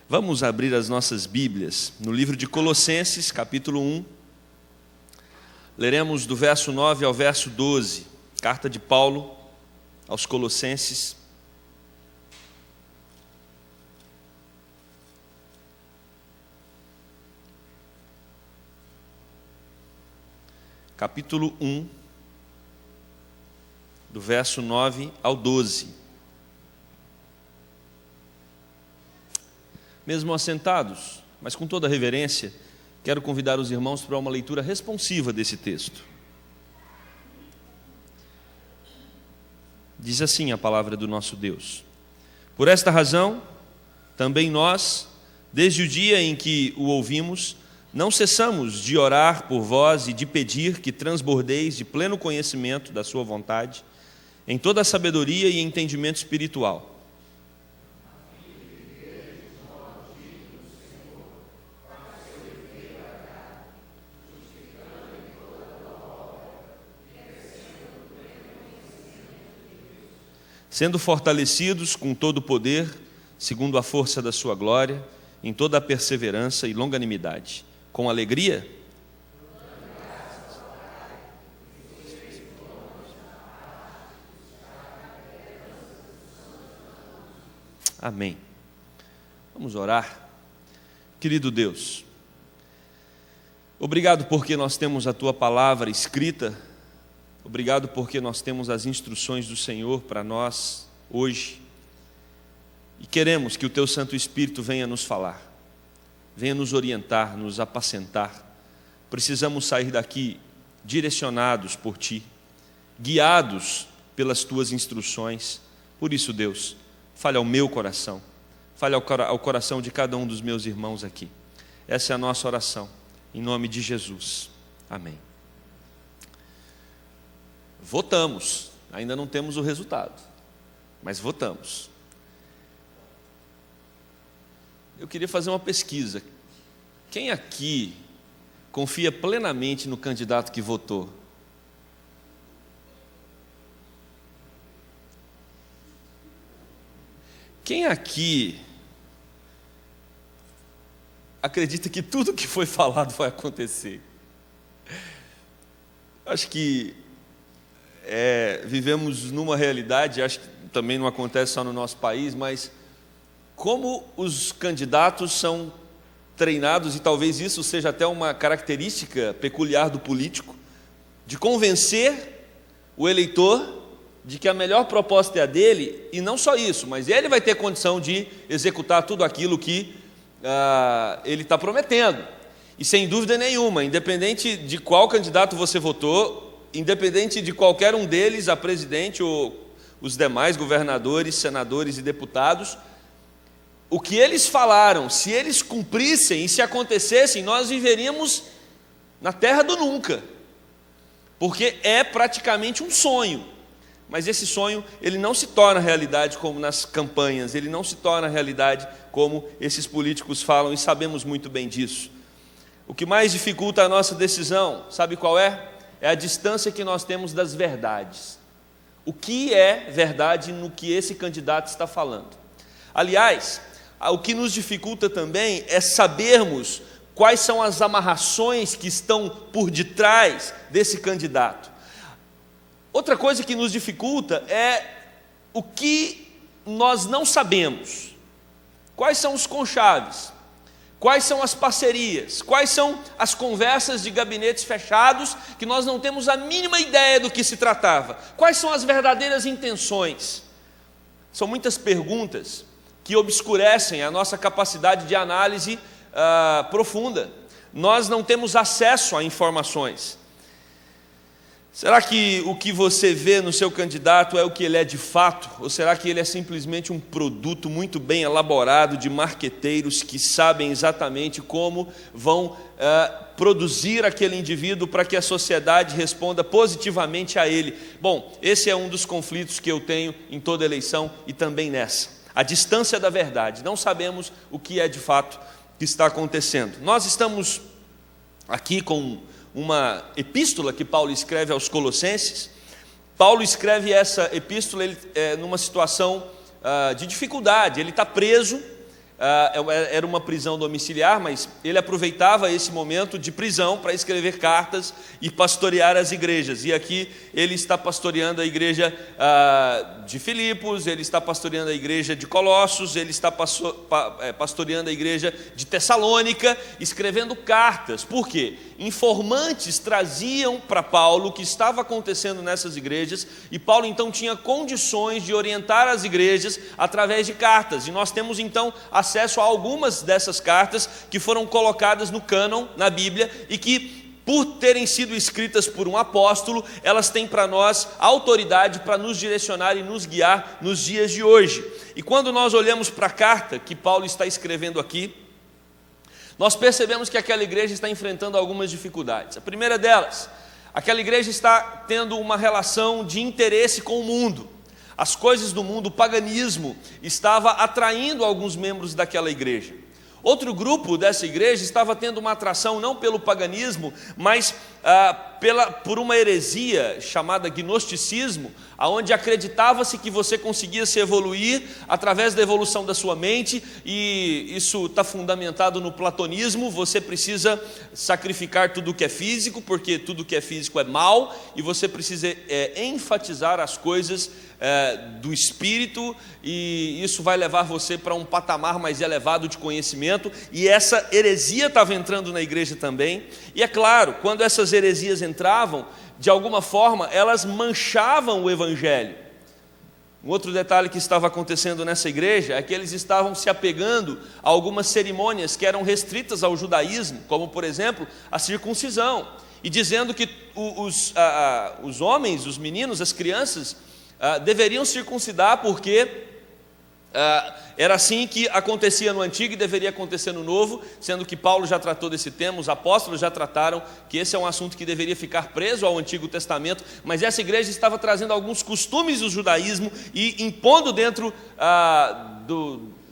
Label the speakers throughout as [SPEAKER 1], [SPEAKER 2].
[SPEAKER 1] Vamos abrir as nossas Bíblias no livro de Colossenses, capítulo 1. Leremos do verso 9 ao verso 12, carta de Paulo aos Colossenses. Capítulo 1, do verso 9 ao 12. Mesmo assentados, mas com toda a reverência, quero convidar os irmãos para uma leitura responsiva desse texto. Diz assim a palavra do nosso Deus: Por esta razão, também nós, desde o dia em que o ouvimos, não cessamos de orar por vós e de pedir que transbordeis de pleno conhecimento da sua vontade, em toda a sabedoria e entendimento espiritual, sendo fortalecidos com todo o poder, segundo a força da sua glória, em toda a perseverança e longanimidade, com alegria, amém. Vamos orar. Querido Deus, obrigado porque nós temos a Tua palavra escrita. Obrigado porque nós temos as instruções do Senhor para nós hoje. E queremos que o Teu Santo Espírito venha nos falar, venha nos orientar, nos apacentar. Precisamos sair daqui direcionados por Ti, guiados pelas Tuas instruções. Por isso, Deus, fale ao meu coração, fale ao coração de cada um dos meus irmãos aqui. Essa é a nossa oração, em nome de Jesus. Amém. Votamos, ainda não temos o resultado, mas votamos. Eu queria fazer uma pesquisa. Quem aqui confia plenamente no candidato que votou? Quem aqui acredita que tudo que foi falado vai acontecer? Acho que vivemos numa realidade, acho que também não acontece só no nosso país, mas como os candidatos são treinados, e talvez isso seja até uma característica peculiar do político, de convencer o eleitor de que a melhor proposta é a dele, e não só isso, mas ele vai ter condição de executar tudo aquilo que ele está prometendo. E sem dúvida nenhuma, independente de qual candidato você votou, independente de qualquer um deles, a presidente ou os demais governadores, senadores e deputados, o que eles falaram, se eles cumprissem e se acontecessem, nós viveríamos na terra do nunca, porque é praticamente um sonho. Mas esse sonho, ele não se torna realidade como nas campanhas, ele não se torna realidade como esses políticos falam, e sabemos muito bem disso. O que mais dificulta a nossa decisão, sabe qual é? É a distância que nós temos das verdades. O que é verdade no que esse candidato está falando? Aliás, o que nos dificulta também é sabermos quais são as amarrações que estão por detrás desse candidato. Outra coisa que nos dificulta é o que nós não sabemos. Quais são os conchaves? Quais são as parcerias? Quais são as conversas de gabinetes fechados que nós não temos a mínima ideia do que se tratava? Quais são as verdadeiras intenções? São muitas perguntas que obscurecem a nossa capacidade de análise profunda. Nós não temos acesso a informações. Será que o que você vê no seu candidato é o que ele é de fato? Ou será que ele é simplesmente um produto muito bem elaborado de marqueteiros que sabem exatamente como vão produzir aquele indivíduo para que a sociedade responda positivamente a ele? Bom, esse é um dos conflitos que eu tenho em toda eleição e também nessa. A distância da verdade. Não sabemos o que é de fato que está acontecendo. Nós estamos aqui com uma epístola que Paulo escreve aos Colossenses. Paulo escreve essa epístola numa situação de dificuldade. Ele está preso, era uma prisão domiciliar, mas ele aproveitava esse momento de prisão para escrever cartas e pastorear as igrejas. E aqui ele está pastoreando a igreja de Filipos, ele está pastoreando a igreja de Colossos, ele está pastoreando a igreja de Tessalônica, escrevendo cartas. Por quê? Informantes traziam para Paulo o que estava acontecendo nessas igrejas, e Paulo então tinha condições de orientar as igrejas através de cartas. E nós temos então acesso a algumas dessas cartas que foram colocadas no cânon, na Bíblia, e que, por terem sido escritas por um apóstolo, elas têm para nós autoridade para nos direcionar e nos guiar nos dias de hoje. E quando nós olhamos para a carta que Paulo está escrevendo aqui, nós percebemos que aquela igreja está enfrentando algumas dificuldades. A primeira delas, aquela igreja está tendo uma relação de interesse com o mundo. As coisas do mundo, o paganismo, estava atraindo alguns membros daquela igreja. Outro grupo dessa igreja estava tendo uma atração não pelo paganismo, mas por uma heresia chamada gnosticismo, onde acreditava-se que você conseguia se evoluir através da evolução da sua mente, e isso está fundamentado no platonismo. Você precisa sacrificar tudo que é físico, porque tudo que é físico é mal, e você precisa enfatizar as coisas do espírito, e isso vai levar você para um patamar mais elevado de conhecimento. E essa heresia estava entrando na igreja também. E é claro, quando essas heresias entravam, de alguma forma elas manchavam o evangelho. Um outro detalhe que estava acontecendo nessa igreja é que eles estavam se apegando a algumas cerimônias que eram restritas ao judaísmo, como por exemplo a circuncisão, e dizendo que os homens, os meninos, as crianças deveriam circuncidar, porque era assim que acontecia no Antigo e deveria acontecer no Novo, sendo que Paulo já tratou desse tema, os apóstolos já trataram que esse é um assunto que deveria ficar preso ao Antigo Testamento, mas essa igreja estava trazendo alguns costumes do judaísmo e impondo dentro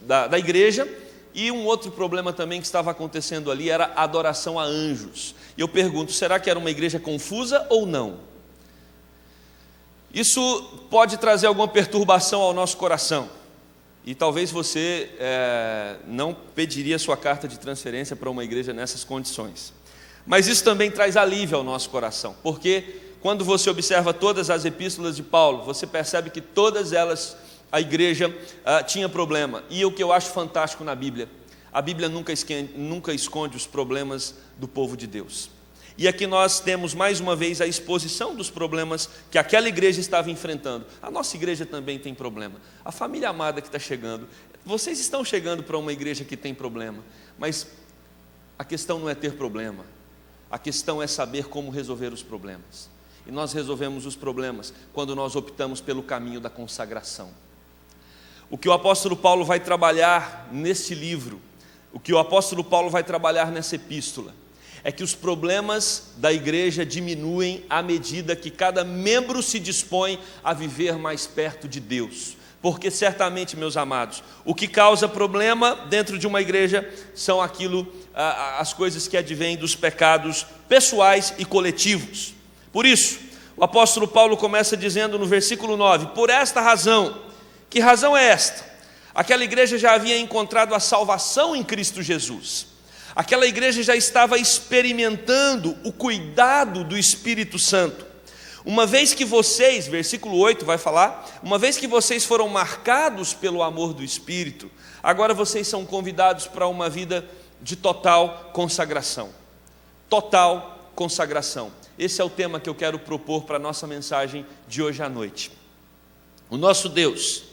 [SPEAKER 1] da igreja. E um outro problema também que estava acontecendo ali era a adoração a anjos. E eu pergunto, será que era uma igreja confusa ou não? Isso pode trazer alguma perturbação ao nosso coração. E talvez você não pediria sua carta de transferência para uma igreja nessas condições. Mas isso também traz alívio ao nosso coração, porque quando você observa todas as epístolas de Paulo, você percebe que todas elas, a igreja tinha problema. E o que eu acho fantástico na Bíblia, a Bíblia nunca esconde os problemas do povo de Deus. E aqui nós temos mais uma vez a exposição dos problemas que aquela igreja estava enfrentando. A nossa igreja também tem problema. A família amada que está chegando, vocês estão chegando para uma igreja que tem problema, mas a questão não é ter problema, a questão é saber como resolver os problemas. E nós resolvemos os problemas quando nós optamos pelo caminho da consagração. O que o apóstolo Paulo vai trabalhar nesse livro, o que o apóstolo Paulo vai trabalhar nessa epístola, é que os problemas da igreja diminuem à medida que cada membro se dispõe a viver mais perto de Deus. Porque certamente, meus amados, o que causa problema dentro de uma igreja são as coisas que advêm dos pecados pessoais e coletivos. Por isso, o apóstolo Paulo começa dizendo no versículo 9: por esta razão. Que razão é esta? Aquela igreja já havia encontrado a salvação em Cristo Jesus. Aquela igreja já estava experimentando o cuidado do Espírito Santo. Uma vez que vocês, versículo 8 vai falar, uma vez que vocês foram marcados pelo amor do Espírito, agora vocês são convidados para uma vida de total consagração. Total consagração. Esse é o tema que eu quero propor para a nossa mensagem de hoje à noite. O nosso Deus,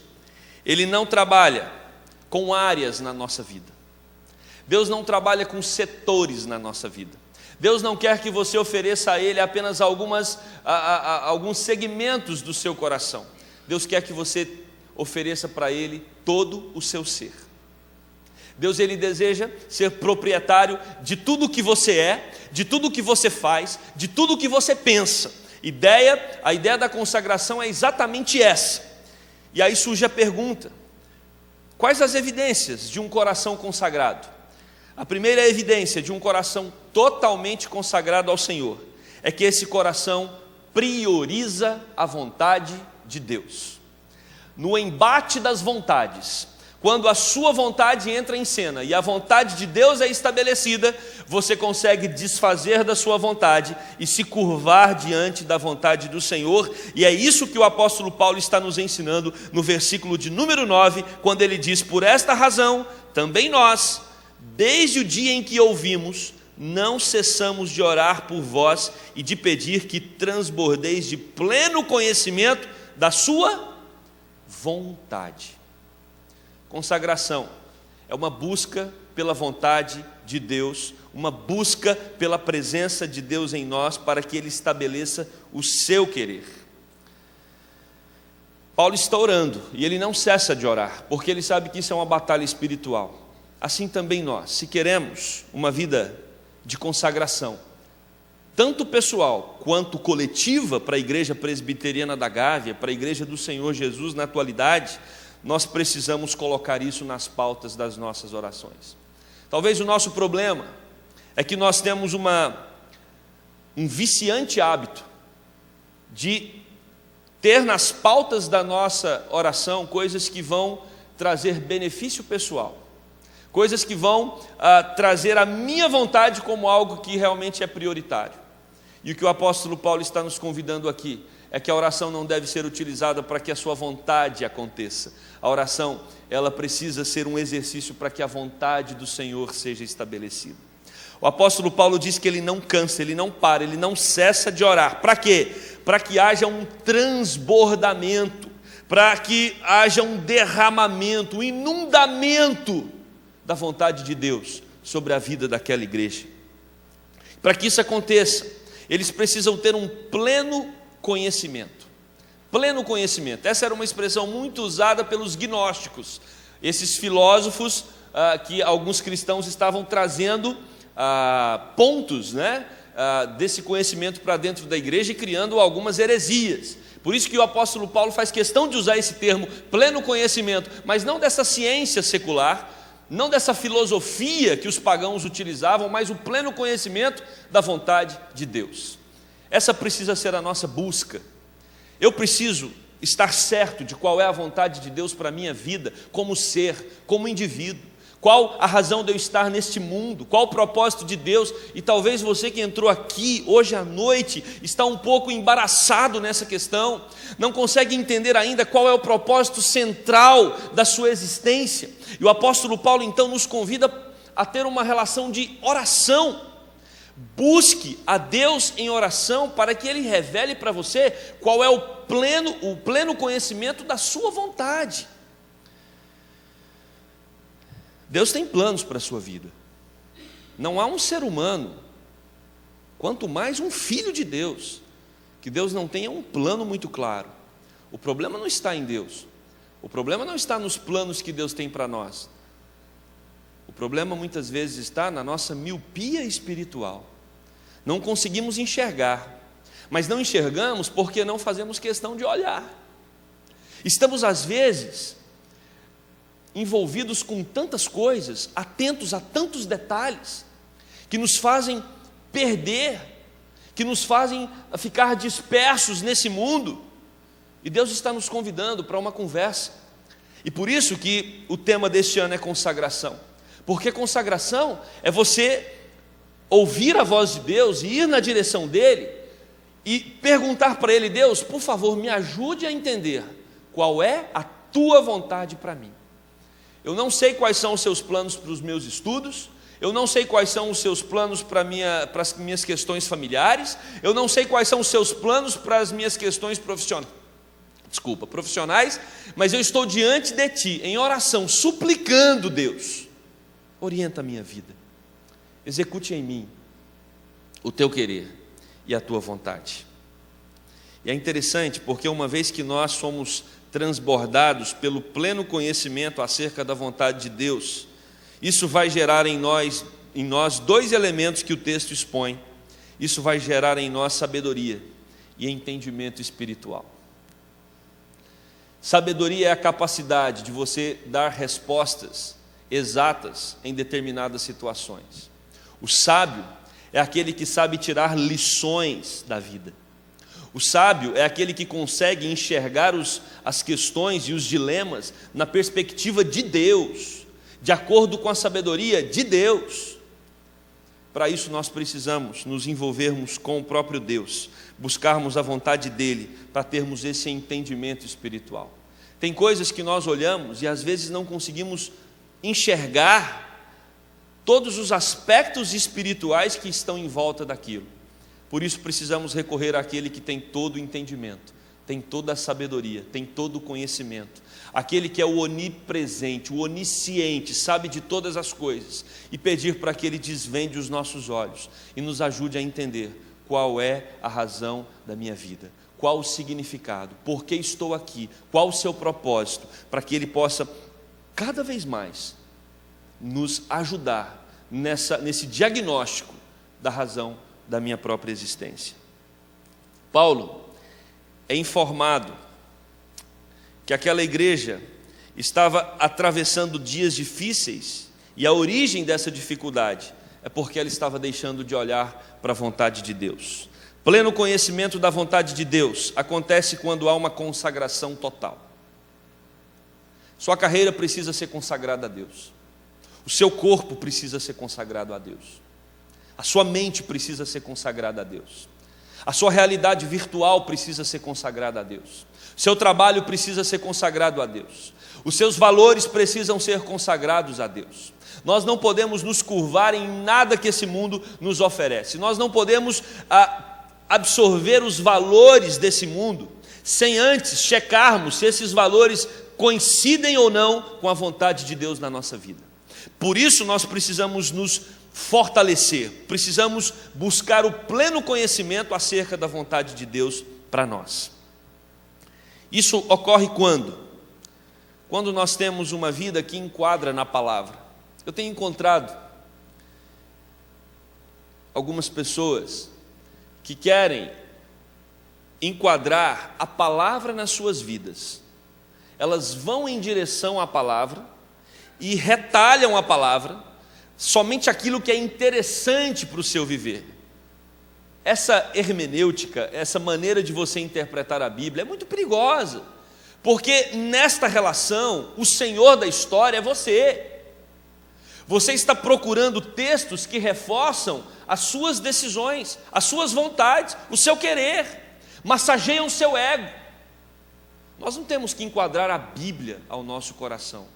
[SPEAKER 1] Ele não trabalha com áreas na nossa vida. Deus não trabalha com setores na nossa vida. Deus não quer que você ofereça a Ele apenas alguns segmentos do seu coração. Deus quer que você ofereça para Ele todo o seu ser. Deus, Ele deseja ser proprietário de tudo o que você é, de tudo o que você faz, de tudo o que você pensa. A ideia da consagração é exatamente essa. E aí surge a pergunta: quais as evidências de um coração consagrado? A primeira evidência de um coração totalmente consagrado ao Senhor é que esse coração prioriza a vontade de Deus. No embate das vontades, quando a sua vontade entra em cena e a vontade de Deus é estabelecida, você consegue desfazer da sua vontade e se curvar diante da vontade do Senhor. E é isso que o apóstolo Paulo está nos ensinando no versículo de número 9, quando ele diz: por esta razão, também nós, desde o dia em que ouvimos, não cessamos de orar por vós e de pedir que transbordeis de pleno conhecimento da sua vontade. Consagração é uma busca pela vontade de Deus, uma busca pela presença de Deus em nós para que Ele estabeleça o seu querer. Paulo está orando e ele não cessa de orar, porque ele sabe que isso é uma batalha espiritual. Assim também nós, se queremos uma vida de consagração, tanto pessoal quanto coletiva, para a Igreja Presbiteriana da Gávea, para a Igreja do Senhor Jesus na atualidade, nós precisamos colocar isso nas pautas das nossas orações. Talvez o nosso problema é que nós temos um viciante hábito de ter nas pautas da nossa oração coisas que vão trazer benefício pessoal, coisas que vão trazer a minha vontade como algo que realmente é prioritário. E o que o apóstolo Paulo está nos convidando aqui é que a oração não deve ser utilizada para que a sua vontade aconteça. A oração, ela precisa ser um exercício para que a vontade do Senhor seja estabelecida. O apóstolo Paulo diz que ele não cansa, ele não para, ele não cessa de orar. Para quê? Para que haja um transbordamento, para que haja um derramamento, um inundamento da vontade de Deus sobre a vida daquela igreja. Para que isso aconteça, eles precisam ter um pleno conhecimento. Pleno conhecimento. Essa era uma expressão muito usada pelos gnósticos, esses filósofos que alguns cristãos estavam trazendo pontos, desse conhecimento para dentro da igreja e criando algumas heresias. Por isso que o apóstolo Paulo faz questão de usar esse termo, pleno conhecimento, mas não dessa ciência secular, não dessa filosofia que os pagãos utilizavam, mas o pleno conhecimento da vontade de Deus. Essa precisa ser a nossa busca. Eu preciso estar certo de qual é a vontade de Deus para a minha vida, como ser, como indivíduo. Qual a razão de eu estar neste mundo? Qual o propósito de Deus? E talvez você que entrou aqui hoje à noite está um pouco embaraçado nessa questão, não consegue entender ainda qual é o propósito central da sua existência. E o apóstolo Paulo então nos convida a ter uma relação de oração. Busque a Deus em oração para que Ele revele para você qual é o pleno conhecimento da sua vontade. Deus tem planos para a sua vida. Não há um ser humano, quanto mais um filho de Deus, que Deus não tenha um plano muito claro. O problema não está em Deus. O problema não está nos planos que Deus tem para nós. O problema muitas vezes está na nossa miopia espiritual. Não conseguimos enxergar, mas não enxergamos porque não fazemos questão de olhar. Estamos às vezes envolvidos com tantas coisas, atentos a tantos detalhes, que nos fazem perder, que nos fazem ficar dispersos nesse mundo. E Deus está nos convidando para uma conversa. E por isso que o tema deste ano é consagração. Porque consagração é você ouvir a voz de Deus e ir na direção dEle e perguntar para Ele: Deus, por favor, me ajude a entender qual é a Tua vontade para mim. Eu não sei quais são os Seus planos para os meus estudos, eu não sei quais são os Seus planos para as minhas questões familiares, eu não sei quais são os Seus planos para as minhas questões profissionais, mas eu estou diante de Ti, em oração, suplicando: Deus, orienta a minha vida, execute em mim o Teu querer e a Tua vontade. E é interessante porque uma vez que nós somos transbordados pelo pleno conhecimento acerca da vontade de Deus, isso vai gerar em nós dois elementos que o texto expõe. Isso vai gerar em nós sabedoria e entendimento espiritual. Sabedoria é a capacidade de você dar respostas exatas em determinadas situações. O sábio é aquele que sabe tirar lições da vida. O sábio é aquele que consegue enxergar as questões e os dilemas na perspectiva de Deus, de acordo com a sabedoria de Deus. Para isso nós precisamos nos envolvermos com o próprio Deus, buscarmos a vontade dEle, para termos esse entendimento espiritual. Tem coisas que nós olhamos e às vezes não conseguimos enxergar todos os aspectos espirituais que estão em volta daquilo. Por isso precisamos recorrer àquele que tem todo o entendimento, tem toda a sabedoria, tem todo o conhecimento, aquele que é o onipresente, o onisciente, sabe de todas as coisas, e pedir para que Ele desvende os nossos olhos e nos ajude a entender qual é a razão da minha vida, qual o significado, por que estou aqui, qual o seu propósito, para que Ele possa cada vez mais nos ajudar nesse diagnóstico da razão da minha própria existência. Paulo é informado que aquela igreja estava atravessando dias difíceis, e a origem dessa dificuldade é porque ela estava deixando de olhar para a vontade de Deus. Pleno conhecimento da vontade de Deus acontece quando há uma consagração total. Sua carreira precisa ser consagrada a Deus, o seu corpo precisa ser consagrado a Deus, a sua mente precisa ser consagrada a Deus, a sua realidade virtual precisa ser consagrada a Deus, o seu trabalho precisa ser consagrado a Deus, os seus valores precisam ser consagrados a Deus. Nós não podemos nos curvar em nada que esse mundo nos oferece, nós não podemos absorver os valores desse mundo sem antes checarmos se esses valores coincidem ou não com a vontade de Deus na nossa vida. Por isso nós precisamos nos fortalecer, precisamos buscar o pleno conhecimento acerca da vontade de Deus para nós. Isso ocorre quando nós temos uma vida que enquadra na palavra. Eu tenho encontrado algumas pessoas que querem enquadrar a palavra nas suas vidas. Elas vão em direção à palavra e retalham a palavra, somente aquilo que é interessante para o seu viver. Essa hermenêutica, essa maneira de você interpretar a Bíblia é muito perigosa, porque nesta relação, o Senhor da história é você. Você está procurando textos que reforçam as suas decisões, as suas vontades, o seu querer, massageiam o seu ego. Nós não temos que enquadrar a Bíblia ao nosso coração.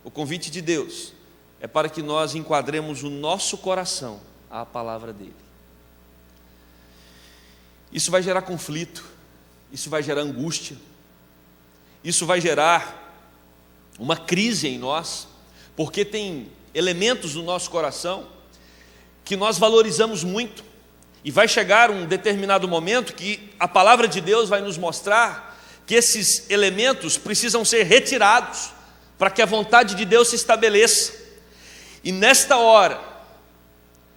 [SPEAKER 1] O convite de Deus é para que nós enquadremos o nosso coração à palavra dEle. Isso vai gerar conflito, isso vai gerar angústia, isso vai gerar uma crise em nós, porque tem elementos no nosso coração que nós valorizamos muito, e vai chegar um determinado momento que a palavra de Deus vai nos mostrar que esses elementos precisam ser retirados para que a vontade de Deus se estabeleça. E nesta hora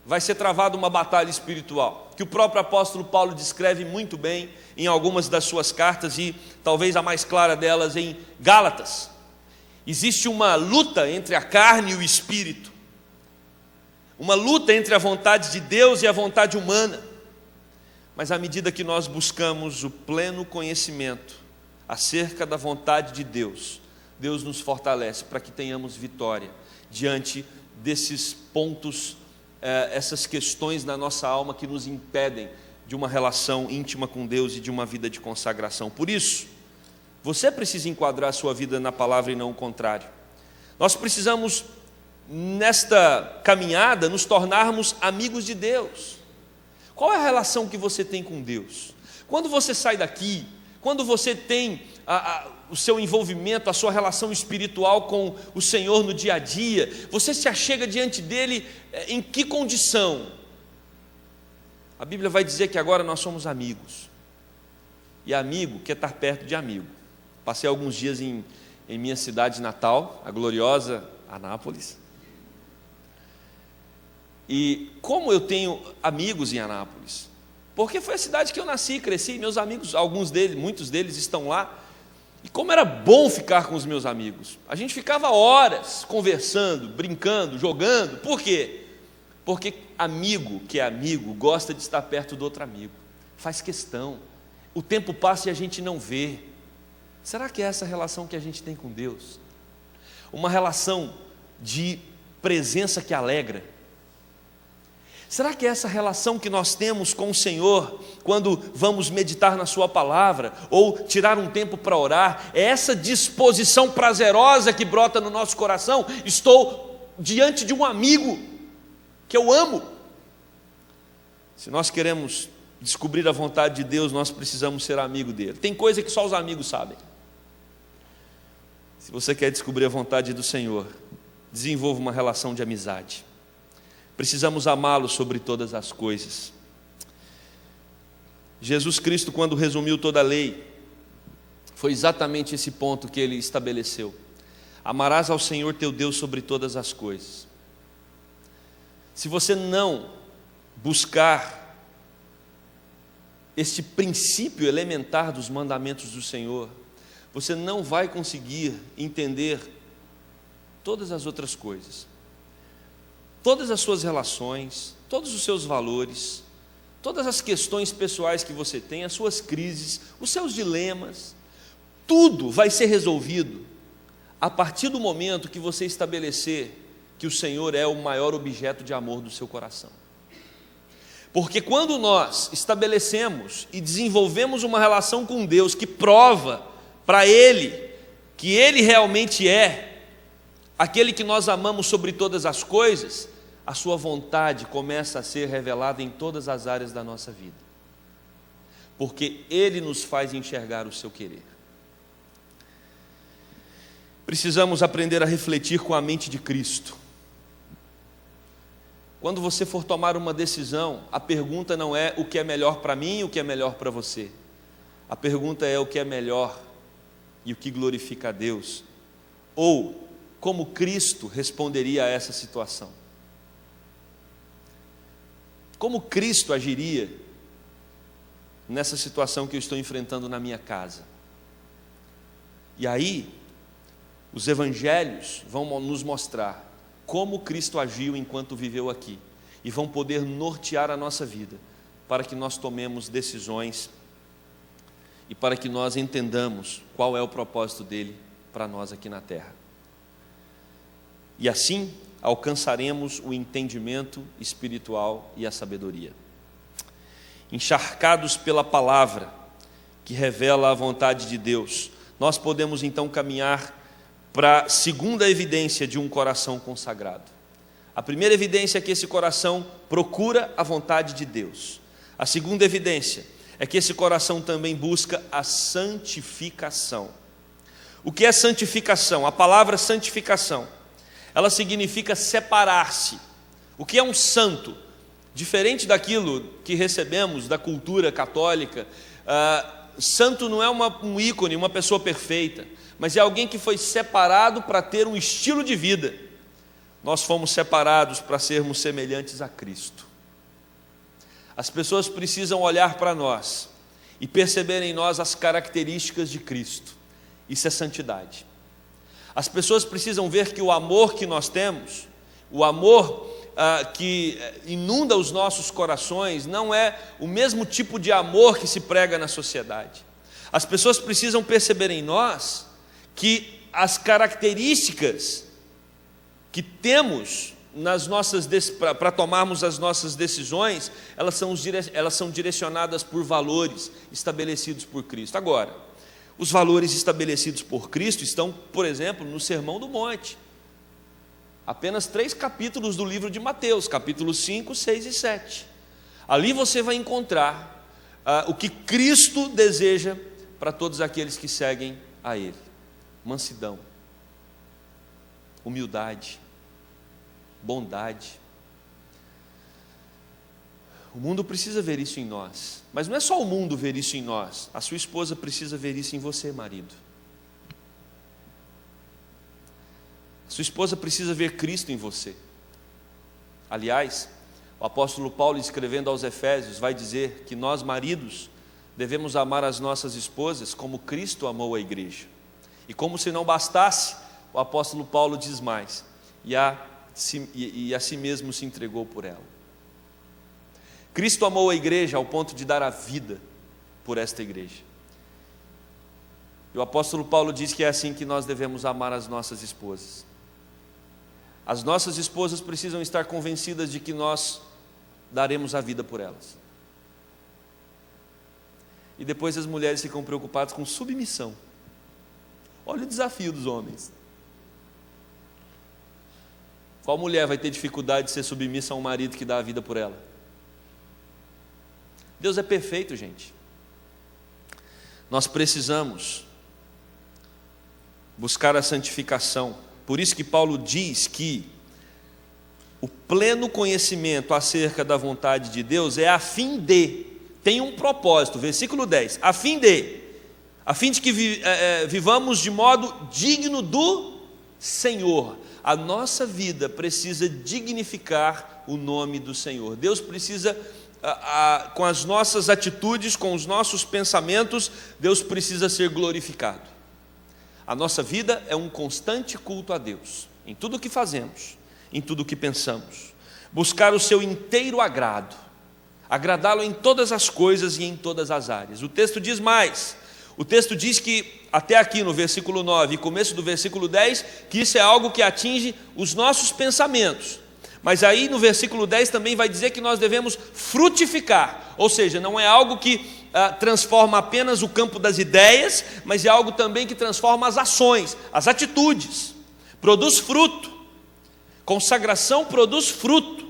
[SPEAKER 1] vai ser travada uma batalha espiritual, que o próprio apóstolo Paulo descreve muito bem em algumas das suas cartas, e talvez a mais clara delas em Gálatas. Existe uma luta entre a carne e o espírito, uma luta entre a vontade de Deus e a vontade humana, mas à medida que nós buscamos o pleno conhecimento acerca da vontade de Deus, Deus nos fortalece para que tenhamos vitória diante desses pontos, essas questões na nossa alma que nos impedem de uma relação íntima com Deus e de uma vida de consagração. Por isso, você precisa enquadrar a sua vida na palavra e não o contrário. Nós precisamos, nesta caminhada, nos tornarmos amigos de Deus. Qual é a relação que você tem com Deus? Quando você sai daqui, quando você tem o seu envolvimento, a sua relação espiritual com o Senhor no dia a dia, você se achega diante dEle em que condição? A Bíblia vai dizer que agora nós somos amigos, e amigo quer estar perto de amigo. Passei alguns dias em minha cidade natal, a gloriosa Anápolis, e como eu tenho amigos em Anápolis, porque foi a cidade que eu nasci e cresci, meus amigos, muitos deles estão lá, e como era bom ficar com os meus amigos. A gente ficava horas conversando, brincando, jogando. Por quê? Porque amigo que é amigo gosta de estar perto do outro amigo. faz questão. O tempo passa e a gente não vê. Será que é essa relação que a gente tem com Deus? Uma relação de presença que alegra? Será que é essa relação que nós temos com o Senhor, quando vamos meditar na Sua palavra, ou tirar um tempo para orar, é essa disposição prazerosa que brota no nosso coração? Estou diante de um amigo que eu amo. Se nós queremos descobrir a vontade de Deus, nós precisamos ser amigo dele. Tem coisa que só os amigos sabem. Se você quer descobrir a vontade do Senhor, desenvolva uma relação de amizade. Precisamos amá-lo sobre todas as coisas. Jesus Cristo, quando resumiu toda a lei, foi exatamente esse ponto que ele estabeleceu: amarás ao Senhor teu Deus sobre todas as coisas. Se você não buscar este princípio elementar dos mandamentos do Senhor, você não vai conseguir entender todas as outras coisas. Todas as suas relações, todos os seus valores, todas as questões pessoais que você tem, as suas crises, os seus dilemas, tudo vai ser resolvido a partir do momento que você estabelecer que o Senhor é o maior objeto de amor do seu coração. Porque quando nós estabelecemos e desenvolvemos uma relação com Deus que prova para Ele que Ele realmente é aquele que nós amamos sobre todas as coisas, a sua vontade começa a ser revelada em todas as áreas da nossa vida, porque Ele nos faz enxergar o seu querer. Precisamos aprender a refletir com a mente de Cristo. Quando você for tomar uma decisão, a pergunta não é o que é melhor para mim e o que é melhor para você. A pergunta é o que é melhor e o que glorifica a Deus, ou como Cristo responderia a essa situação. Como Cristo agiria nessa situação que eu estou enfrentando na minha casa? E aí, os evangelhos vão nos mostrar como Cristo agiu enquanto viveu aqui, e vão poder nortear a nossa vida, para que nós tomemos decisões e para que nós entendamos qual é o propósito dele para nós aqui na terra. E assim alcançaremos o entendimento espiritual e a sabedoria. Encharcados pela palavra que revela a vontade de Deus, nós podemos então caminhar para a segunda evidência de um coração consagrado. A primeira evidência é que esse coração procura a vontade de Deus. A segunda evidência é que esse coração também busca a santificação. O que é santificação? A palavra santificação, ela significa separar-se. O que é um santo? Diferente daquilo que recebemos da cultura católica, santo não é um ícone, uma pessoa perfeita, mas é alguém que foi separado para ter um estilo de vida. Nós fomos separados para sermos semelhantes a Cristo. As pessoas precisam olhar para nós e perceber em nós as características de Cristo. Isso é santidade. As pessoas precisam ver que o amor que nós temos, o amor que inunda os nossos corações, não é o mesmo tipo de amor que se prega na sociedade. As pessoas precisam perceber em nós que as características que temos para tomarmos as nossas decisões, elas são direcionadas por valores estabelecidos por Cristo. Agora, os valores estabelecidos por Cristo estão, por exemplo, no Sermão do Monte. Apenas 3 capítulos do livro de Mateus, capítulos 5, 6 e 7. Ali você vai encontrar o que Cristo deseja para todos aqueles que seguem a Ele: mansidão, humildade, bondade. O mundo precisa ver isso em nós, mas não é só o mundo ver isso em nós, a sua esposa precisa ver isso em você, marido. A sua esposa precisa ver Cristo em você. Aliás, o apóstolo Paulo, escrevendo aos Efésios, vai dizer que nós, maridos, devemos amar as nossas esposas como Cristo amou a igreja. E como se não bastasse, o apóstolo Paulo diz mais: e a si mesmo se entregou por ela. Cristo amou a igreja ao ponto de dar a vida por esta igreja. E o apóstolo Paulo diz que é assim que nós devemos amar as nossas esposas. As nossas esposas precisam estar convencidas de que nós daremos a vida por elas. E depois as mulheres ficam preocupadas com submissão. Olha o desafio dos homens. Qual mulher vai ter dificuldade de ser submissa a um marido que dá a vida por ela? Deus é perfeito, gente. Nós precisamos buscar a santificação. Por isso que Paulo diz que o pleno conhecimento acerca da vontade de Deus é a fim de, tem um propósito, versículo 10, a fim de que vivamos de modo digno do Senhor. A nossa vida precisa dignificar o nome do Senhor. Deus precisa, com as nossas atitudes, com os nossos pensamentos, Deus precisa ser glorificado. A nossa vida é um constante culto a Deus, em tudo o que fazemos, em tudo o que pensamos. Buscar o seu inteiro agrado, agradá-lo em todas as coisas e em todas as áreas. O texto diz mais. O texto diz que, até aqui no versículo 9 e começo do versículo 10, que isso é algo que atinge os nossos pensamentos. Mas aí no versículo 10 também vai dizer que nós devemos frutificar. Ou seja, não é algo que transforma apenas o campo das ideias, mas é algo também que transforma as ações, as atitudes. Produz fruto. Consagração produz fruto.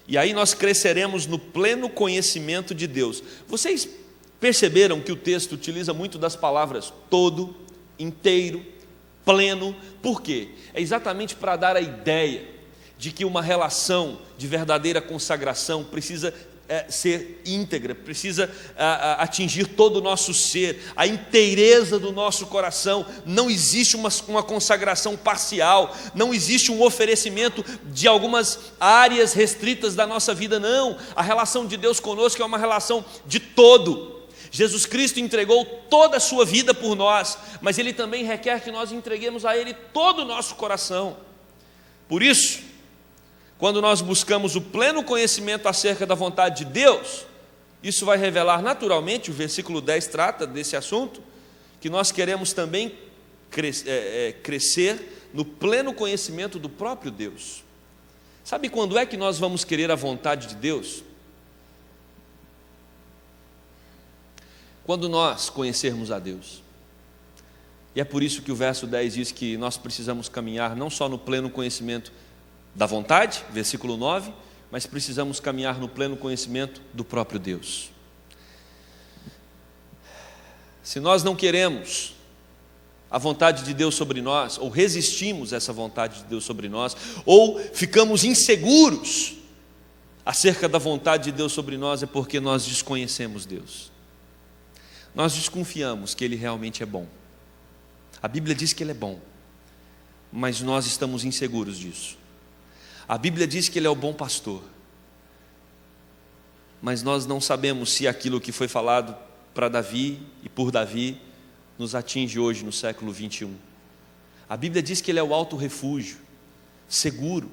[SPEAKER 1] E aí nós cresceremos no pleno conhecimento de Deus. Vocês perceberam que o texto utiliza muito das palavras todo, inteiro, pleno? Por quê? É exatamente para dar a ideia de que uma relação de verdadeira consagração precisa ser íntegra, precisa atingir todo o nosso ser, a inteireza do nosso coração. Não existe uma consagração parcial, não existe um oferecimento de algumas áreas restritas da nossa vida, não. A relação de Deus conosco é uma relação de todo. Jesus Cristo entregou toda a sua vida por nós, mas Ele também requer que nós entreguemos a Ele todo o nosso coração. Por isso, quando nós buscamos o pleno conhecimento acerca da vontade de Deus, isso vai revelar naturalmente, o versículo 10 trata desse assunto, que nós queremos também crescer no pleno conhecimento do próprio Deus. Sabe quando é que nós vamos querer a vontade de Deus? Quando nós conhecermos a Deus. E é por isso que o verso 10 diz que nós precisamos caminhar não só no pleno conhecimento da vontade, versículo 9, mas precisamos caminhar no pleno conhecimento do próprio Deus. Se nós não queremos a vontade de Deus sobre nós, ou resistimos a essa vontade de Deus sobre nós, ou ficamos inseguros acerca da vontade de Deus sobre nós, é porque nós desconhecemos Deus. Nós desconfiamos que Ele realmente é bom. A Bíblia diz que Ele é bom, mas nós estamos inseguros disso. A Bíblia diz que Ele é o bom pastor, mas nós não sabemos se aquilo que foi falado para Davi e por Davi nos atinge hoje no século 21. A Bíblia diz que Ele é o alto refúgio, seguro.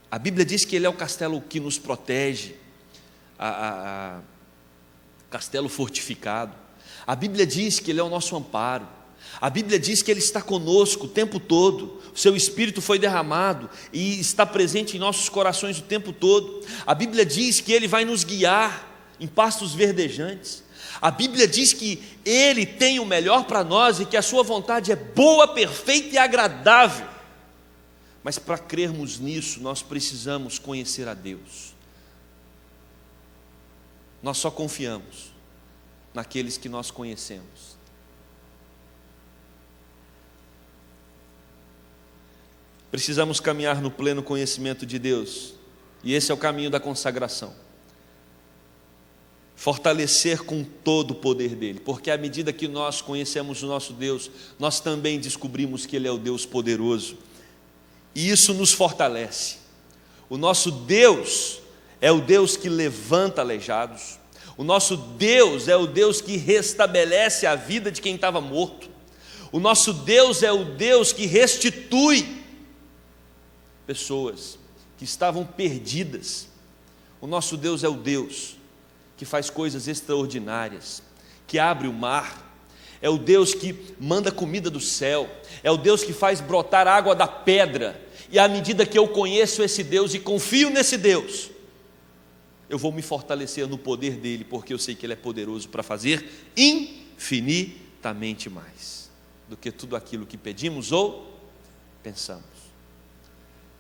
[SPEAKER 1] A Bíblia diz que Ele é o castelo que nos protege, castelo fortificado. A Bíblia diz que Ele é o nosso amparo. A Bíblia diz que Ele está conosco o tempo todo. O Seu Espírito foi derramado e está presente em nossos corações o tempo todo. A Bíblia diz que Ele vai nos guiar em pastos verdejantes. A Bíblia diz que Ele tem o melhor para nós e que a Sua vontade é boa, perfeita e agradável. Mas para crermos nisso, nós precisamos conhecer a Deus. Nós só confiamos naqueles que nós conhecemos. Precisamos caminhar no pleno conhecimento de Deus, e esse é o caminho da consagração. Fortalecer com todo o poder dEle, porque à medida que nós conhecemos o nosso Deus, nós também descobrimos que Ele é o Deus poderoso, e isso nos fortalece. O nosso Deus é o Deus que levanta aleijados. O nosso Deus é o Deus que restabelece a vida de quem estava morto. O nosso Deus é o Deus que restitui pessoas que estavam perdidas. O nosso Deus é o Deus que faz coisas extraordinárias, que abre o mar, é o Deus que manda comida do céu, é o Deus que faz brotar água da pedra. E à medida que eu conheço esse Deus e confio nesse Deus, eu vou me fortalecer no poder dele, porque eu sei que ele é poderoso para fazer infinitamente mais do que tudo aquilo que pedimos ou pensamos.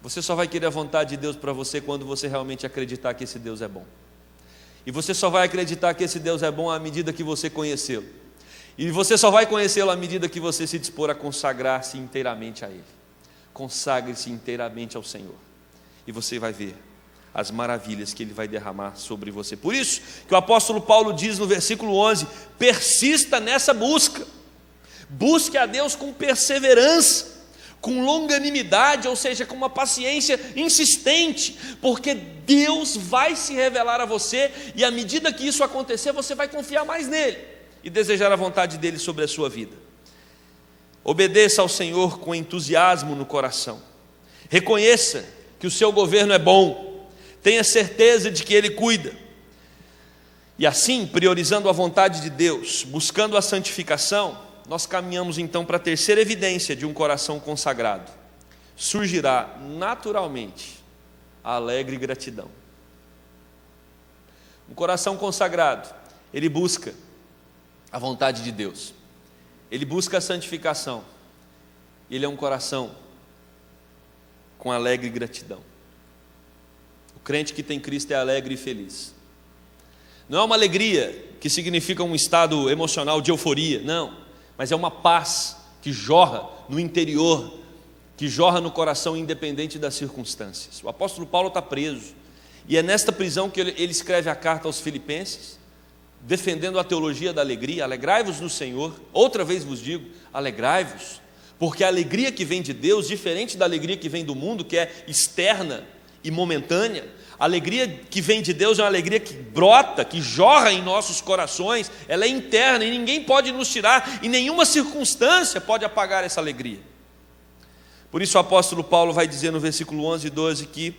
[SPEAKER 1] Você só vai querer a vontade de Deus para você quando você realmente acreditar que esse Deus é bom. E você só vai acreditar que esse Deus é bom à medida que você conhecê-lo. E você só vai conhecê-lo à medida que você se dispor a consagrar-se inteiramente a ele. Consagre-se inteiramente ao Senhor, e você vai ver as maravilhas que ele vai derramar sobre você. Por isso que o apóstolo Paulo diz no versículo 11: persista nessa busca, busque a Deus com perseverança, com longanimidade, ou seja, com uma paciência insistente, porque Deus vai se revelar a você, e à medida que isso acontecer, você vai confiar mais nele e desejar a vontade dele sobre a sua vida. Obedeça ao Senhor com entusiasmo no coração, reconheça que o seu governo é bom, tenha certeza de que ele cuida, e assim, priorizando a vontade de Deus, buscando a santificação, nós caminhamos então para a terceira evidência de um coração consagrado. Surgirá naturalmente a alegre gratidão. Um coração consagrado, ele busca a vontade de Deus, ele busca a santificação, ele é um coração com alegre gratidão. O crente que tem Cristo é alegre e feliz. Não é uma alegria que significa um estado emocional de euforia, não, mas é uma paz que jorra no interior, que jorra no coração independente das circunstâncias. O apóstolo Paulo está preso, e é nesta prisão que ele escreve a carta aos Filipenses, defendendo a teologia da alegria. Alegrai-vos no Senhor, outra vez vos digo, alegrai-vos, porque a alegria que vem de Deus, diferente da alegria que vem do mundo, que é externa e momentânea, a alegria que vem de Deus é uma alegria que brota, que jorra em nossos corações, ela é interna e ninguém pode nos tirar, e nenhuma circunstância pode apagar essa alegria. Por isso o apóstolo Paulo vai dizer no versículo 11 e 12 que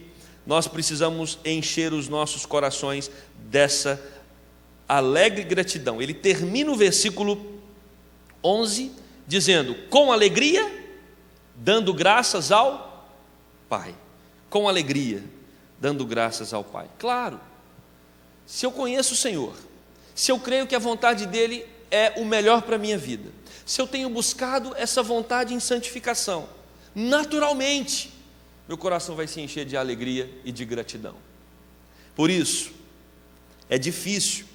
[SPEAKER 1] nós precisamos encher os nossos corações dessa alegre gratidão. Ele termina o versículo 11 dizendo: com alegria, dando graças ao Pai. Com alegria, dando graças ao Pai. Claro, se eu conheço o Senhor, se eu creio que a vontade dEle é o melhor para a minha vida, se eu tenho buscado essa vontade em santificação, naturalmente, meu coração vai se encher de alegria e de gratidão. Por isso, é difícil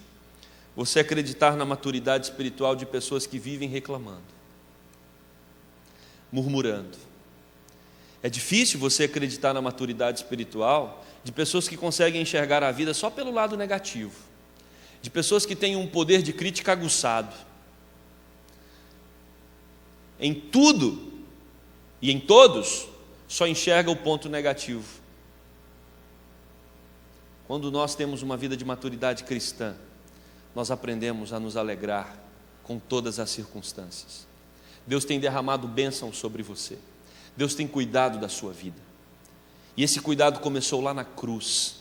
[SPEAKER 1] você acreditar na maturidade espiritual de pessoas que vivem reclamando, murmurando. É difícil você acreditar na maturidade espiritual de pessoas que conseguem enxergar a vida só pelo lado negativo, de pessoas que têm um poder de crítica aguçado. Em tudo e em todos, só enxerga o ponto negativo. Quando nós temos uma vida de maturidade cristã, nós aprendemos a nos alegrar com todas as circunstâncias. Deus tem derramado bênção sobre você, Deus tem cuidado da sua vida, e esse cuidado começou lá na cruz,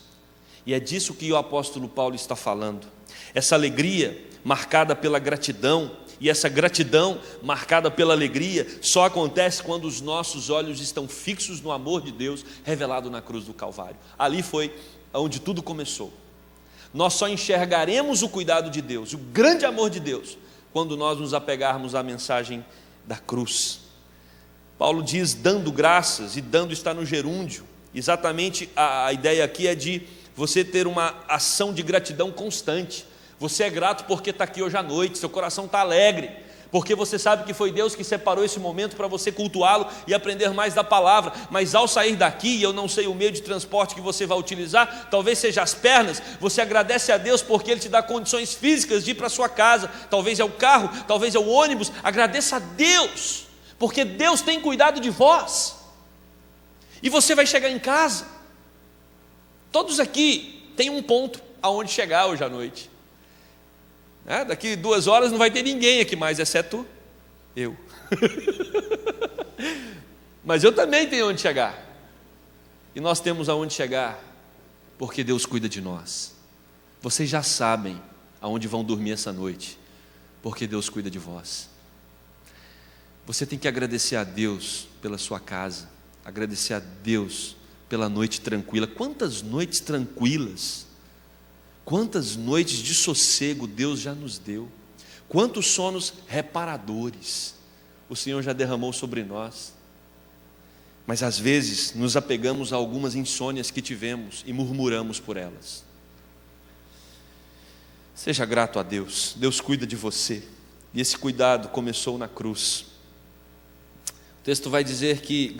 [SPEAKER 1] e é disso que o apóstolo Paulo está falando. Essa alegria marcada pela gratidão, e essa gratidão marcada pela alegria, só acontece quando os nossos olhos estão fixos no amor de Deus revelado na cruz do Calvário. Ali foi onde tudo começou. Nós só enxergaremos o cuidado de Deus, o grande amor de Deus, quando nós nos apegarmos à mensagem da cruz. Paulo diz dando graças, e dando está no gerúndio. Exatamente a ideia aqui é de você ter uma ação de gratidão constante. Você é grato porque está aqui hoje à noite, seu coração está alegre, porque você sabe que foi Deus que separou esse momento para você cultuá-lo e aprender mais da palavra. Mas ao sair daqui, eu não sei o meio de transporte que você vai utilizar, talvez seja as pernas, você agradece a Deus porque Ele te dá condições físicas de ir para a sua casa, talvez é o carro, talvez é o ônibus. Agradeça a Deus, porque Deus tem cuidado de vós, e você vai chegar em casa. Todos aqui têm um ponto aonde chegar hoje à noite. Daqui 2 horas não vai ter ninguém aqui mais, exceto eu. Mas eu também tenho onde chegar. E nós temos aonde chegar porque Deus cuida de nós. Vocês já sabem aonde vão dormir essa noite, porque Deus cuida de vós. Você tem que agradecer a Deus pela sua casa, agradecer a Deus pela noite tranquila. Quantas noites tranquilas, quantas noites de sossego Deus já nos deu, quantos sonos reparadores o Senhor já derramou sobre nós. Mas às vezes nos apegamos a algumas insônias que tivemos e murmuramos por elas. Seja grato a Deus, Deus cuida de você, e esse cuidado começou na cruz. O texto vai dizer que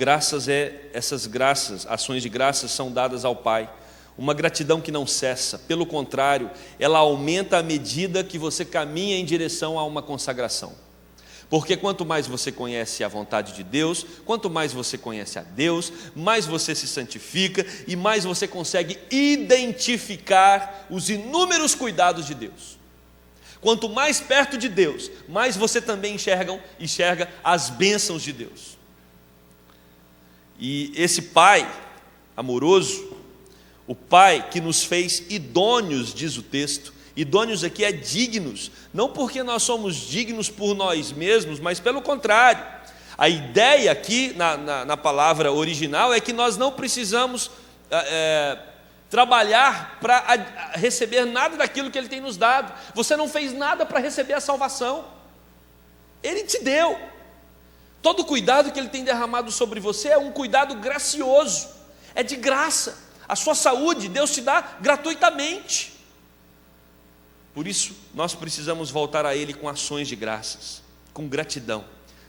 [SPEAKER 1] essas graças, ações de graças são dadas ao Pai, uma gratidão que não cessa, pelo contrário, ela aumenta à medida que você caminha em direção a uma consagração. Porque quanto mais você conhece a vontade de Deus, quanto mais você conhece a Deus, mais você se santifica e mais você consegue identificar os inúmeros cuidados de Deus. Quanto mais perto de Deus, mais você também enxerga as bênçãos de Deus. E esse Pai amoroso, o Pai que nos fez idôneos, diz o texto, idôneos aqui é dignos, não porque nós somos dignos por nós mesmos, mas pelo contrário. A ideia aqui na palavra original é que nós não precisamos trabalhar para receber nada daquilo que Ele tem nos dado. Você não fez nada para receber a salvação, Ele te deu. Todo o cuidado que Ele tem derramado sobre você é um cuidado gracioso, é de graça. A sua saúde Deus te dá gratuitamente. Por isso, nós precisamos voltar a Ele com ações de graças, com gratidão,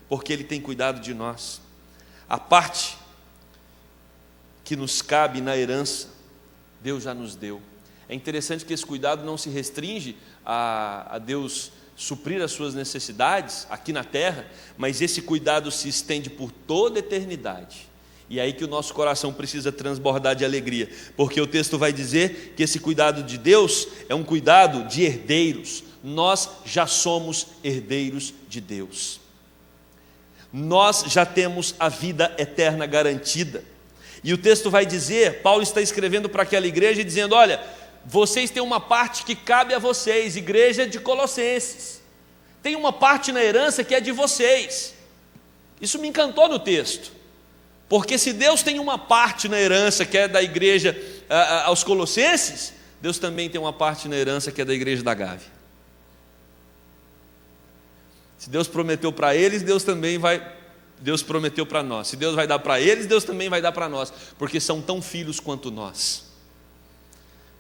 [SPEAKER 1] porque Ele tem cuidado de nós. A parte que nos cabe na herança, Deus já nos deu. É interessante que esse cuidado não se restringe a Deus suprir as suas necessidades aqui na terra, mas esse cuidado se estende por toda a eternidade. E é aí que o nosso coração precisa transbordar de alegria, porque o texto vai dizer que esse cuidado de Deus é um cuidado de herdeiros. Nós já somos herdeiros de Deus. Nós já temos a vida eterna garantida. E o texto vai dizer, Paulo está escrevendo para aquela igreja dizendo: olha, vocês têm uma parte que cabe a vocês, igreja de Colossenses. Tem uma parte na herança que é de vocês. Isso me encantou no texto. Porque se Deus tem uma parte na herança que é da igreja aos Colossenses, Deus também tem uma parte na herança que é da igreja da Gávea. Se Deus prometeu para eles, Deus prometeu para nós. Se Deus vai dar para eles, Deus também vai dar para nós, porque são tão filhos quanto nós.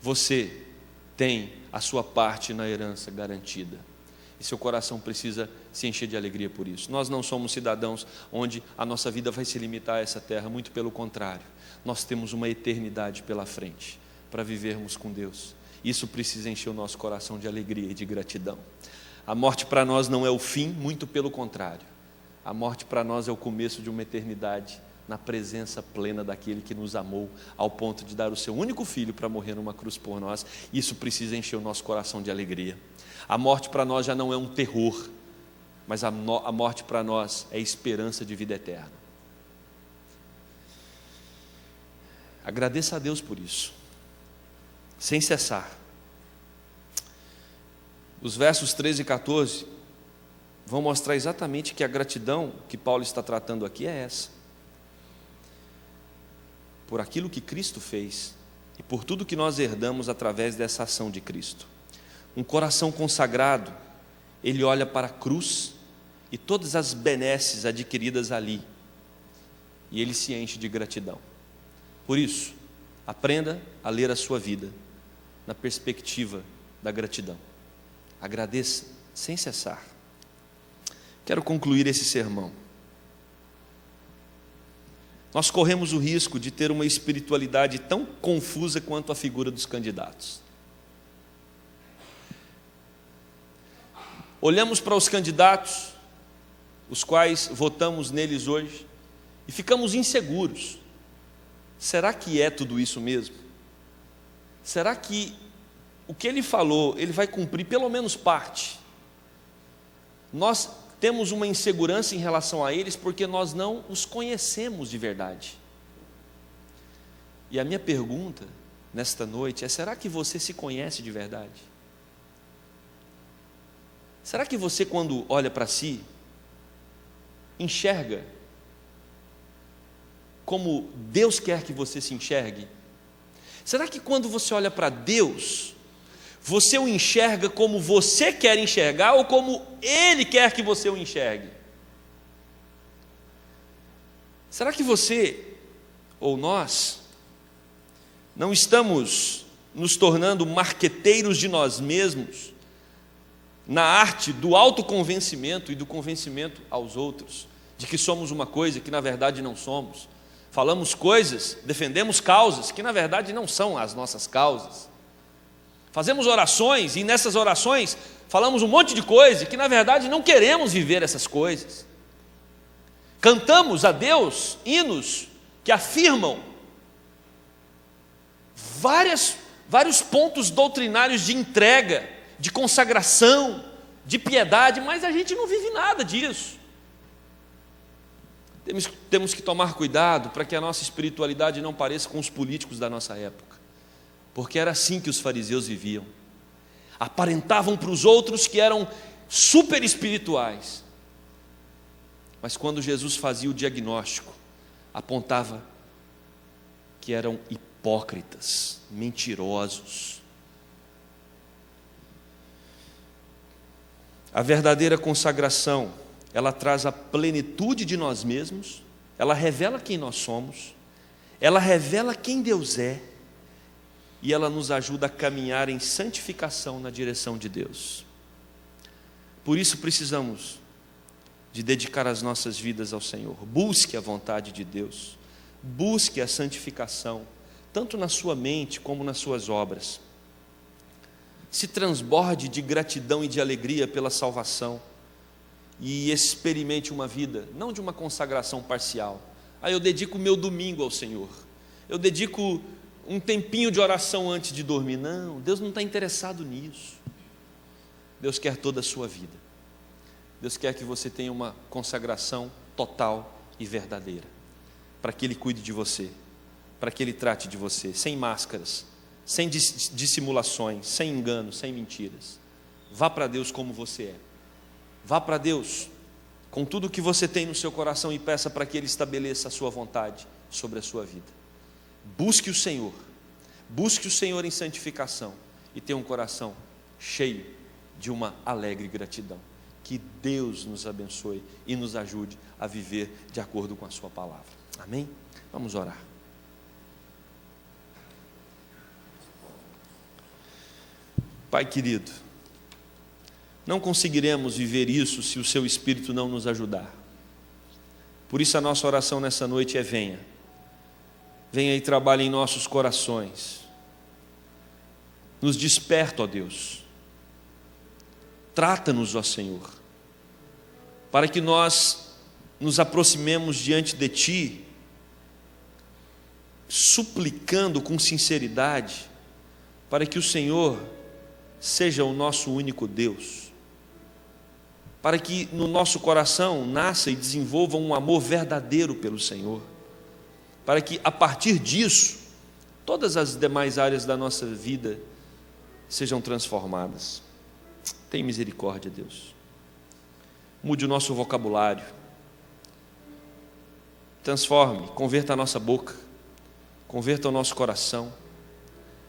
[SPEAKER 1] Você tem a sua parte na herança garantida. E seu coração precisa se encher de alegria por isso. Nós não somos cidadãos onde a nossa vida vai se limitar a essa terra, muito pelo contrário. Nós temos uma eternidade pela frente para vivermos com Deus. Isso precisa encher o nosso coração de alegria e de gratidão. A morte para nós não é o fim, muito pelo contrário. A morte para nós é o começo de uma eternidade na presença plena daquele que nos amou ao ponto de dar o seu único filho para morrer numa cruz por nós. Isso precisa encher o nosso coração de alegria. A morte para nós já não é um terror, mas a morte para nós é esperança de vida eterna. Agradeça a Deus por isso, sem cessar. Os versos 13 e 14 vão mostrar exatamente que a gratidão que Paulo está tratando aqui é essa. Por aquilo que Cristo fez e por tudo que nós herdamos através dessa ação de Cristo. Um coração consagrado, ele olha para a cruz e todas as benesses adquiridas ali, e ele se enche de gratidão. Por isso, aprenda a ler a sua vida na perspectiva da gratidão. Agradeça sem cessar. Quero concluir esse sermão. Nós corremos o risco de ter uma espiritualidade tão confusa quanto a figura dos candidatos. Olhamos para os candidatos, os quais votamos neles hoje, e ficamos inseguros. Será que é tudo isso mesmo? Será que o que ele falou, ele vai cumprir pelo menos parte? Nós temos uma insegurança em relação a eles porque nós não os conhecemos de verdade. E a minha pergunta nesta noite é: será que você se conhece de verdade? Será que você, quando olha para si, enxerga como Deus quer que você se enxergue? Será que quando você olha para Deus, você o enxerga como você quer enxergar ou como Ele quer que você o enxergue? Será que você ou nós não estamos nos tornando marqueteiros de nós mesmos na arte do autoconvencimento e do convencimento aos outros de que somos uma coisa que na verdade não somos? Falamos coisas, defendemos causas que na verdade não são as nossas causas. Fazemos orações e nessas orações falamos um monte de coisa que na verdade não queremos viver essas coisas. Cantamos a Deus hinos que afirmam vários pontos doutrinários de entrega, de consagração, de piedade, mas a gente não vive nada disso. Temos que tomar cuidado para que a nossa espiritualidade não pareça com os políticos da nossa época, porque era assim que os fariseus viviam. Aparentavam para os outros que eram super espirituais, mas quando Jesus fazia o diagnóstico, apontava que eram hipócritas, mentirosos. A verdadeira consagração, ela traz a plenitude de nós mesmos, ela revela quem nós somos, ela revela quem Deus é, e ela nos ajuda a caminhar em santificação na direção de Deus. Por isso precisamos de dedicar as nossas vidas ao Senhor. Busque a vontade de Deus, busque a santificação, tanto na sua mente como nas suas obras. Se transborde de gratidão e de alegria pela salvação, e experimente uma vida, não de uma consagração parcial. Eu dedico o meu domingo ao Senhor, eu dedico um tempinho de oração antes de dormir. Não, Deus não está interessado nisso. Deus quer toda a sua vida. Deus quer que você tenha uma consagração total e verdadeira, para que Ele cuide de você, para que Ele trate de você, sem máscaras, sem dissimulações, sem enganos, sem mentiras. Vá para Deus como você é. Vá para Deus com tudo o que você tem no seu coração e peça para que Ele estabeleça a sua vontade sobre a sua vida. Busque o Senhor em santificação e tenha um coração cheio de uma alegre gratidão. Que Deus nos abençoe e nos ajude a viver de acordo com a sua palavra. Amém? Vamos orar. Pai querido, não conseguiremos viver isso se o seu Espírito não nos ajudar. Por isso a nossa oração nessa noite é: venha e trabalhe em nossos corações, nos desperta, ó Deus, trata-nos, ó Senhor, para que nós nos aproximemos diante de Ti, suplicando com sinceridade, para que o Senhor seja o nosso único Deus, para que no nosso coração nasça e desenvolva um amor verdadeiro pelo Senhor, para que a partir disso, todas as demais áreas da nossa vida sejam transformadas. Tem misericórdia, Deus. Mude o nosso vocabulário, transforme, converta a nossa boca, converta o nosso coração,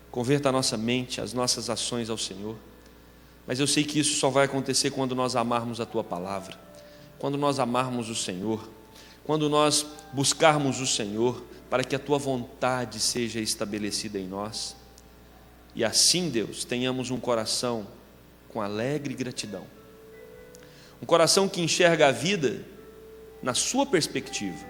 [SPEAKER 1] converta a nossa mente, as nossas ações ao Senhor. Mas eu sei que isso só vai acontecer quando nós amarmos a Tua palavra, quando nós amarmos o Senhor, quando nós buscarmos o Senhor, para que a Tua vontade seja estabelecida em nós. E assim, Deus, tenhamos um coração com alegre gratidão, um coração que enxerga a vida na sua perspectiva,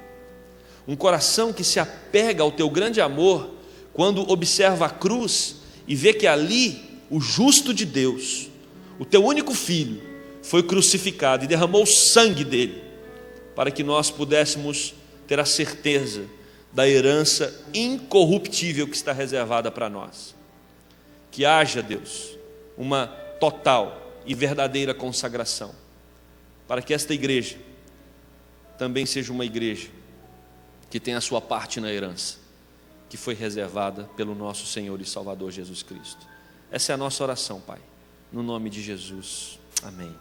[SPEAKER 1] um coração que se apega ao Teu grande amor, quando observa a cruz e vê que ali o justo de Deus, o Teu único Filho, foi crucificado e derramou o sangue dele, para que nós pudéssemos ter a certeza da herança incorruptível que está reservada para nós. Que haja, Deus, uma total e verdadeira consagração, para que esta igreja também seja uma igreja que tenha a sua parte na herança, que foi reservada pelo nosso Senhor e Salvador Jesus Cristo. Essa é a nossa oração, Pai, no nome de Jesus. Amém.